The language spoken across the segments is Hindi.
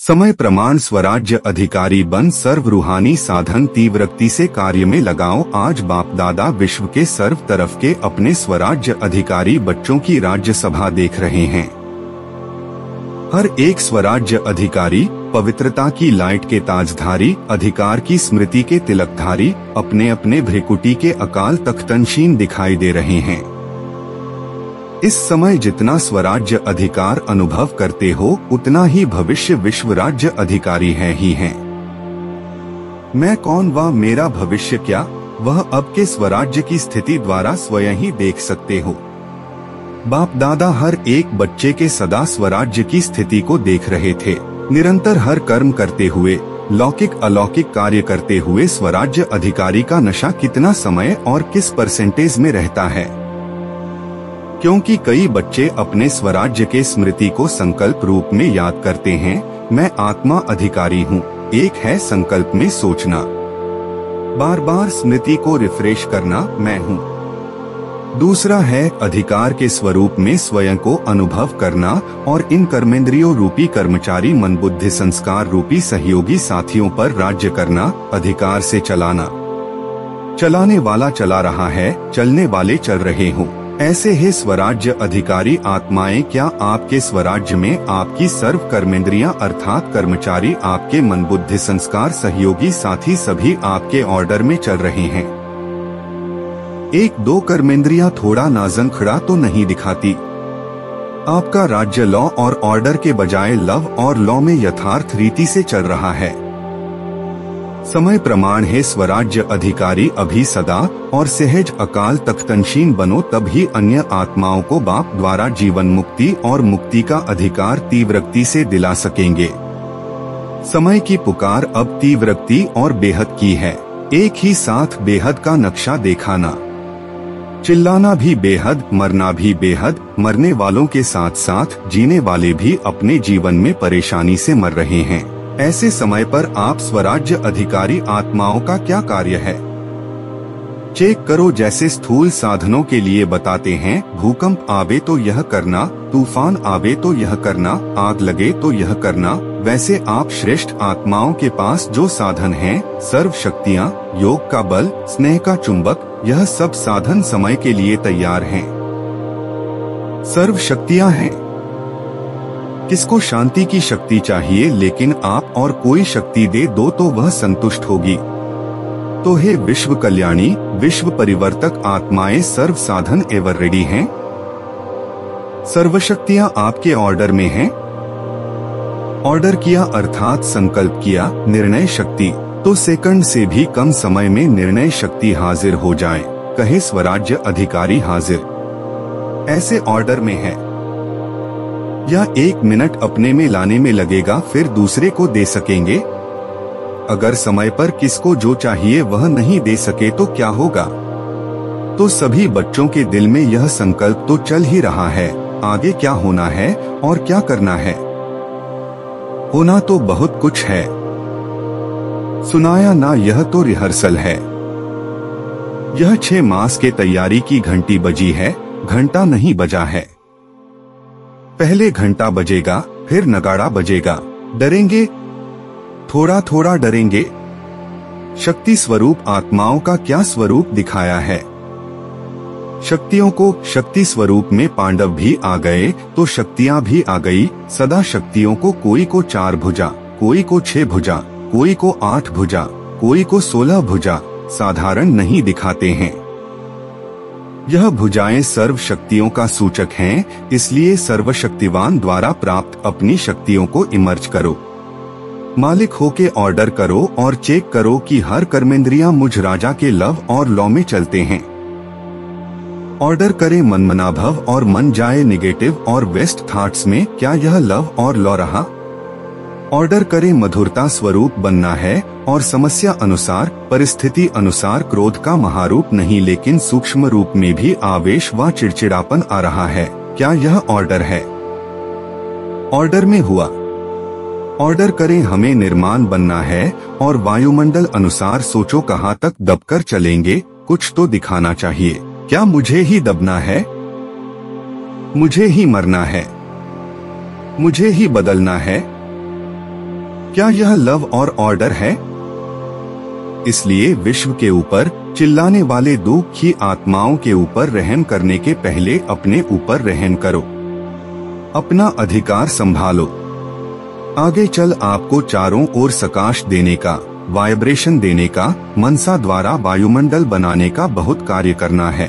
समय प्रमाण स्वराज्य अधिकारी बन सर्व रूहानी साधन तीव्रगति से कार्य में लगाओ। आज बाप दादा विश्व के सर्व तरफ के अपने स्वराज्य अधिकारी बच्चों की राज्य सभा देख रहे हैं। हर एक स्वराज्य अधिकारी पवित्रता की लाइट के ताजधारी, अधिकार की स्मृति के तिलकधारी, अपने अपने भ्रिकुटी के अकाल तख्तनशीन दिखाई दे रहे हैं। इस समय जितना स्वराज्य अधिकार अनुभव करते हो उतना ही भविष्य विश्व राज्य अधिकारी है ही हैं। मैं कौन व मेरा भविष्य क्या, वह अब के स्वराज्य की स्थिति द्वारा स्वयं ही देख सकते हो। बाप दादा हर एक बच्चे के सदा स्वराज्य की स्थिति को देख रहे थे। निरंतर हर कर्म करते हुए, लौकिक अलौकिक कार्य करते हुए स्वराज्य अधिकारी का नशा कितना समय और किस परसेंटेज में रहता है। क्योंकि कई बच्चे अपने स्वराज्य के स्मृति को संकल्प रूप में याद करते हैं। मैं आत्मा अधिकारी हूँ। एक है संकल्प में सोचना, बार बार स्मृति को रिफ्रेश करना, मैं हूँ। दूसरा है अधिकार के स्वरूप में स्वयं को अनुभव करना और इन कर्मेंद्रियों रूपी कर्मचारी मन बुद्धि संस्कार रूपी सहयोगी साथियों पर राज्य करना। अधिकार से चलाना, चलाने वाला चला रहा है, चलने वाले चल रहे हो। ऐसे ही स्वराज्य अधिकारी आत्माएं क्या आपके स्वराज्य में आपकी सर्व कर्मेंद्रियां अर्थात कर्मचारी, आपके मन बुद्धि संस्कार सहयोगी साथी सभी आपके ऑर्डर में चल रहे हैं। एक दो कर्मेंद्रियां थोड़ा नाजन खड़ा तो नहीं दिखाती। आपका राज्य लॉ और ऑर्डर के बजाय लव और लॉ में यथार्थ रीति से चल रहा है। समय प्रमाण है स्वराज्य अधिकारी अभी सदा और सहज अकाल तख्तनशीन बनो, तभी अन्य आत्माओं को बाप द्वारा जीवन मुक्ति और मुक्ति का अधिकार तीव्रगति से दिला सकेंगे। समय की पुकार अब तीव्रगति और बेहद की है। एक ही साथ बेहद का नक्शा दिखाना, चिल्लाना भी बेहद, मरना भी बेहद। मरने वालों के साथ साथ जीने वाले भी अपने जीवन में परेशानी से मर रहे हैं। ऐसे समय पर आप स्वराज्य अधिकारी आत्माओं का क्या कार्य है, चेक करो। जैसे स्थूल साधनों के लिए बताते हैं, भूकंप आवे तो यह करना, तूफान आवे तो यह करना, आग लगे तो यह करना, वैसे आप श्रेष्ठ आत्माओं के पास जो साधन हैं, सर्व शक्तियाँ, योग का बल, स्नेह का चुंबक, यह सब साधन समय के लिए तैयार हैं। सर्व शक्तियाँ हैं। किसको शांति की शक्ति चाहिए, लेकिन आप और कोई शक्ति दे दो तो वह संतुष्ट होगी। तो हे विश्व कल्याणी, विश्व परिवर्तक आत्माएं सर्व साधन एवर रेडी हैं। सर्व शक्तियां आपके ऑर्डर में हैं। ऑर्डर किया अर्थात संकल्प किया, निर्णय शक्ति, तो सेकंड से भी कम समय में निर्णय शक्ति हाजिर हो जाए। कहे स्वराज्य अधिकारी हाजिर। ऐसे ऑर्डर में है या 1 मिनट अपने में लाने में लगेगा, फिर दूसरे को दे सकेंगे। अगर समय पर किसको जो चाहिए वह नहीं दे सके तो क्या होगा। तो सभी बच्चों के दिल में यह संकल्प तो चल ही रहा है, आगे क्या होना है और क्या करना है। होना तो बहुत कुछ है, सुनाया ना, यह तो रिहर्सल है। यह 6 मास के तैयारी की घंटी बजी है, घंटा नहीं बजा है। पहले घंटा बजेगा, फिर नगाड़ा बजेगा। डरेंगे, थोड़ा थोड़ा डरेंगे। शक्ति स्वरूप आत्माओं का क्या स्वरूप दिखाया है। शक्तियों को शक्ति स्वरूप में पांडव भी आ गए तो शक्तियां भी आ गई। सदा शक्तियों को कोई को 4 भुजा, कोई को 6 भुजा, कोई को 8 भुजा, कोई को 16 भुजा साधारण नहीं दिखाते हैं। यह भुजाएं सर्व शक्तियों का सूचक हैं, इसलिए सर्वशक्तिवान द्वारा प्राप्त अपनी शक्तियों को इमर्ज करो। मालिक होके ऑर्डर करो और चेक करो कि हर कर्मेंद्रियां मुझ राजा के लव और लॉ में चलते हैं। ऑर्डर करे मनमनाभव और मन जाए निगेटिव और वेस्ट थॉट्स में, क्या यह लव और लॉ रहा। ऑर्डर करे मधुरता स्वरूप बनना है और समस्या अनुसार, परिस्थिति अनुसार क्रोध का महारूप नहीं लेकिन सूक्ष्म रूप में भी आवेश व चिड़चिड़ापन आ रहा है। क्या यह ऑर्डर है। ऑर्डर में हुआ। ऑर्डर करें हमें निर्माण बनना है और वायुमंडल अनुसार सोचो कहाँ तक दबकर चलेंगे। कुछ तो दिखाना चाहिए। क्या मुझे ही दबना है, मुझे ही मरना है, मुझे ही बदलना है। क्या यह लव और ऑर्डर है? इसलिए विश्व के ऊपर चिल्लाने वाले दुखी आत्माओं के ऊपर रहम करने के पहले अपने ऊपर रहम करो। अपना अधिकार संभालो। आगे चल आपको चारों ओर सकाश देने का, वाइब्रेशन देने का, मनसा द्वारा वायुमंडल बनाने का बहुत कार्य करना है।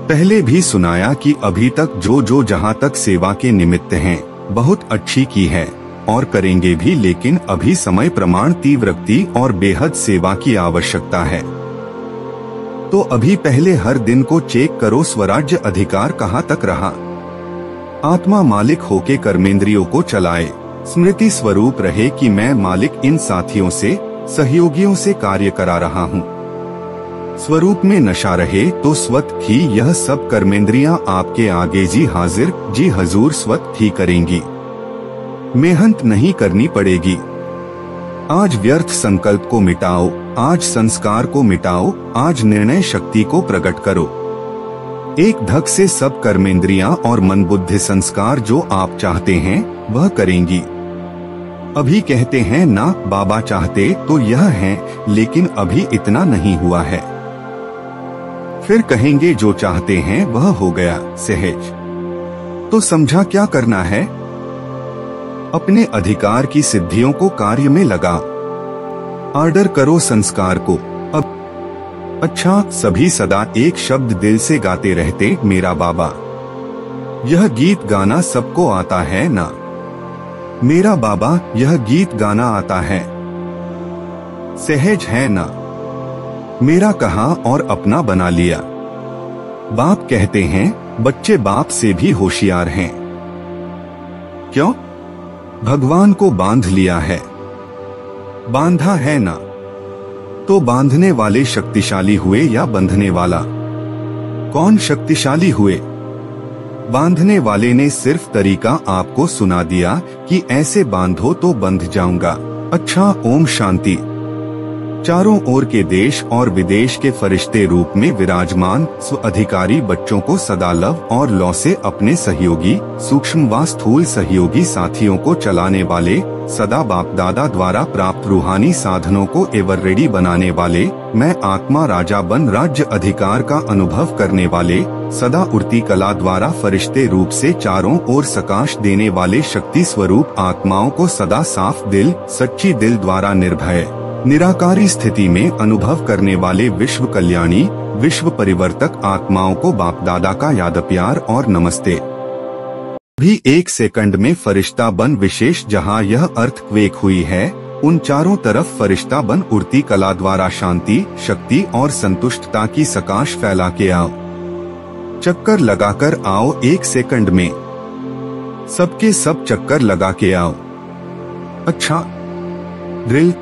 पहले भी सुनाया कि अभी तक जो जो जहां तक सेवा के निमित्त हैं, बहुत अच्छी की है और करेंगे भी, लेकिन अभी समय प्रमाण तीव्रति और बेहद सेवा की आवश्यकता है। तो अभी पहले हर दिन को चेक करो स्वराज्य अधिकार कहाँ तक रहा। आत्मा मालिक होके कर्मेंद्रियों को चलाए, स्मृति स्वरूप रहे कि मैं मालिक इन साथियों से, सहयोगियों से कार्य करा रहा हूँ। स्वरूप में नशा रहे तो स्वत ही यह सब कर्मेंद्रियां आपके आगे जी हाजिर जी हजूर स्वत ही करेंगी, मेहनत नहीं करनी पड़ेगी। आज व्यर्थ संकल्प को मिटाओ, आज संस्कार को मिटाओ, आज निर्णय शक्ति को प्रकट करो। एक धक से सब कर्मेंद्रियां और मन बुद्धि संस्कार जो आप चाहते हैं वह करेंगी। अभी कहते हैं ना बाबा चाहते तो यह है, लेकिन अभी इतना नहीं हुआ है। फिर कहेंगे जो चाहते हैं वह हो गया सहज। तो समझा क्या करना है? अपने अधिकार की सिद्धियों को कार्य में लगा, ऑर्डर करो संस्कार को। अब अच्छा, सभी सदा एक शब्द दिल से गाते रहते, मेरा बाबा। यह गीत गाना सबको आता है ना? मेरा बाबा, यह गीत गाना आता है, सहज है ना? मेरा कहा और अपना बना लिया। बाप कहते हैं बच्चे बाप से भी होशियार हैं। क्यों? भगवान को बांध लिया है, बांधा है ना? तो बांधने वाले शक्तिशाली हुए या बंधने वाला? कौन शक्तिशाली हुए? बांधने वाले ने सिर्फ तरीका आपको सुना दिया कि ऐसे बांधो तो बंध जाऊंगा। अच्छा, ओम शांति। चारों ओर के देश और विदेश के फरिश्ते रूप में विराजमान स्व अधिकारी बच्चों को सदा लव और लौ से अपने सहयोगी, सूक्ष्म व स्थूल सहयोगी साथियों को चलाने वाले, सदा बाप दादा द्वारा प्राप्त रूहानी साधनों को एवर रेडी बनाने वाले, मैं आत्मा राजा बन राज्य अधिकार का अनुभव करने वाले, सदा उड़ती कला द्वारा फरिश्ते रूप से चारों ओर सकाश देने वाले शक्ति स्वरूप आत्माओं को सदा साफ दिल, सच्ची दिल द्वारा निर्भय निराकारी स्थिति में अनुभव करने वाले विश्व कल्याणी, विश्व परिवर्तक आत्माओं को बाप दादा का याद प्यार और नमस्ते। भी एक सेकंड में फरिश्ता बन विशेष जहां यह अर्थक्वेक हुई है, उन चारों तरफ फरिश्ता बन उड़ती कला द्वारा शांति, शक्ति और संतुष्टता की सकाश फैला के आओ। चक्कर लगाकर आओ एक सेकंड में, सबके सब चक्कर लगा के आओ। अच्छा, ड्रिल।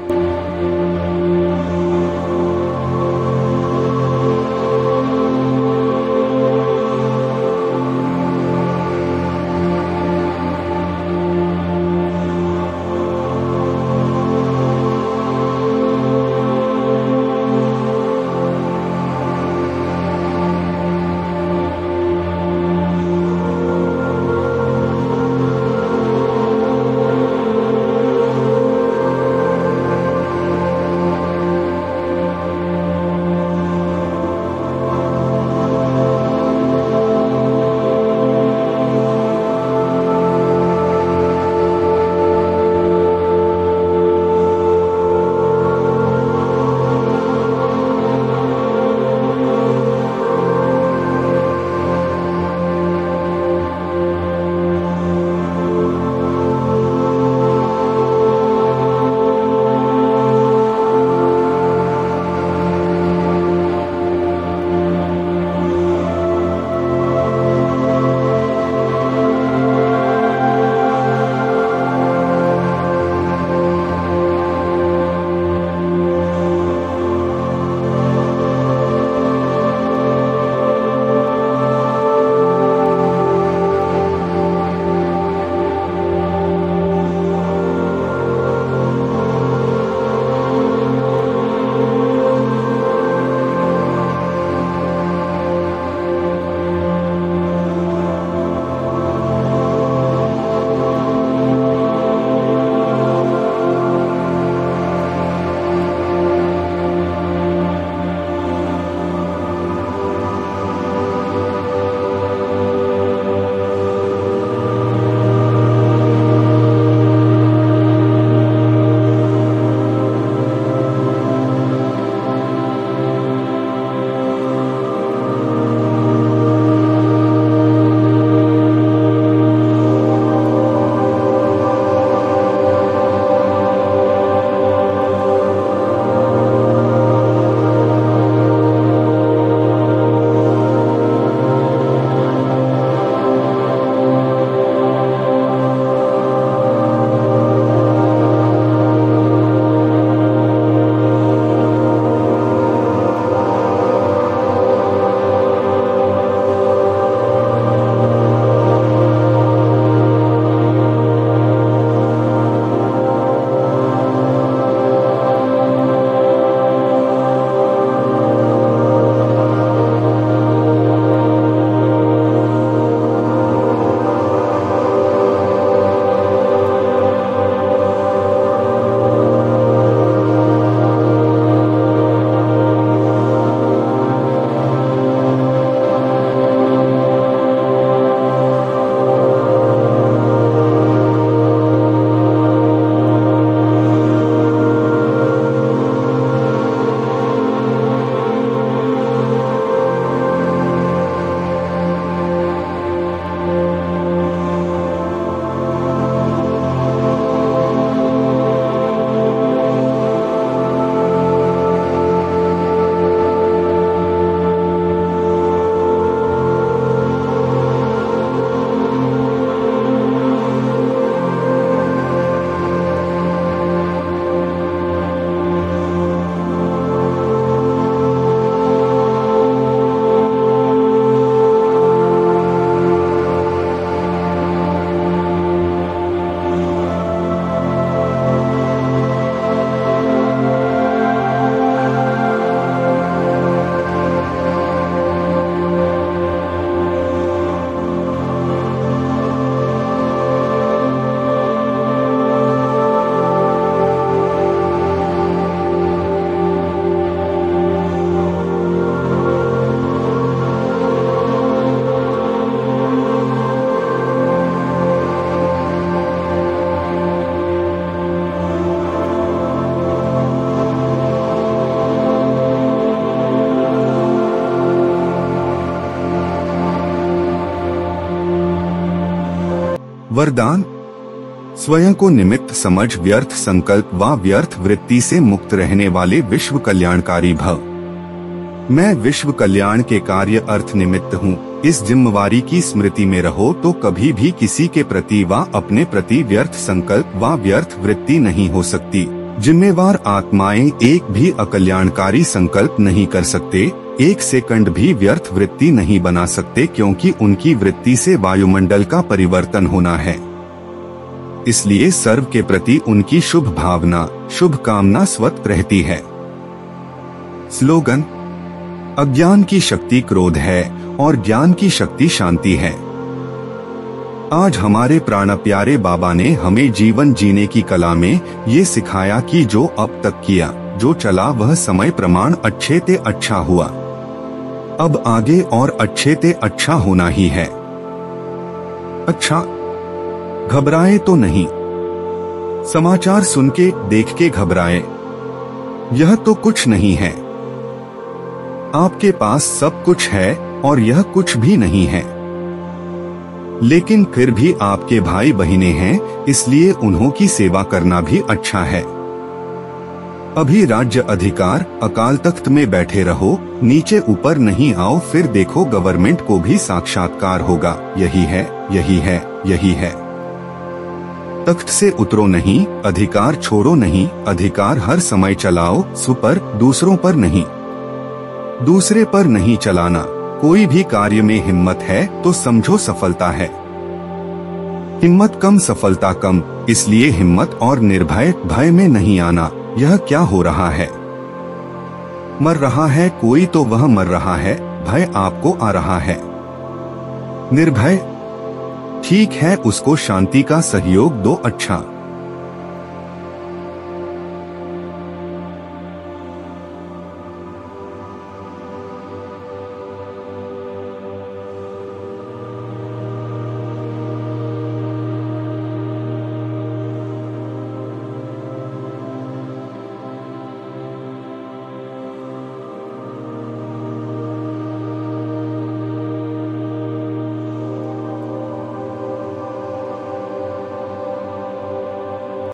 वरदान: स्वयं को निमित्त समझ व्यर्थ संकल्प व व्यर्थ वृत्ति से मुक्त रहने वाले विश्व कल्याणकारी भव। मैं विश्व कल्याण के कार्य अर्थ निमित्त हूँ। इस जिम्मेवारी की स्मृति में रहो तो कभी भी किसी के प्रति व अपने प्रति व्यर्थ संकल्प व व्यर्थ वृत्ति नहीं हो सकती। जिम्मेवार आत्माएं एक भी अकल्याणकारी संकल्प नहीं कर सकते, एक सेकंड भी व्यर्थ वृत्ति नहीं बना सकते, क्योंकि उनकी वृत्ति से वायुमंडल का परिवर्तन होना है। इसलिए सर्व के प्रति उनकी शुभ भावना, शुभ कामना स्वतः रहती है। स्लोगन: अज्ञान की शक्ति क्रोध है और ज्ञान की शक्ति शांति है। आज हमारे प्राण प्यारे बाबा ने हमें जीवन जीने की कला में ये सिखाया कि जो अब तक किया, जो चला वह समय प्रमाण अच्छे ते अच्छा हुआ। अब आगे और अच्छे ते अच्छा होना ही है। अच्छा, घबराए तो नहीं। समाचार सुन के देख के घबराए, यह तो कुछ नहीं है। आपके पास सब कुछ है और यह कुछ भी नहीं है, लेकिन फिर भी आपके भाई बहनें हैं, इसलिए उन्हों की सेवा करना भी अच्छा है। अभी राज्य अधिकार अकाल तख्त में बैठे रहो, नीचे ऊपर नहीं आओ, फिर देखो गवर्नमेंट को भी साक्षात्कार होगा। यही है, यही है, यही है। तख्त से उतरो नहीं, अधिकार छोड़ो नहीं, अधिकार हर समय चलाओ, सुपर दूसरों पर नहीं, दूसरे पर नहीं चलाना। कोई भी कार्य में हिम्मत है तो समझो सफलता है। हिम्मत कम सफलता कम, इसलिए हिम्मत और निर्भय भय में नहीं आना। यह क्या हो रहा है? मर रहा है कोई तो वह मर रहा है, भय आपको आ रहा है। निर्भय ठीक है, उसको शांति का सहयोग दो। अच्छा,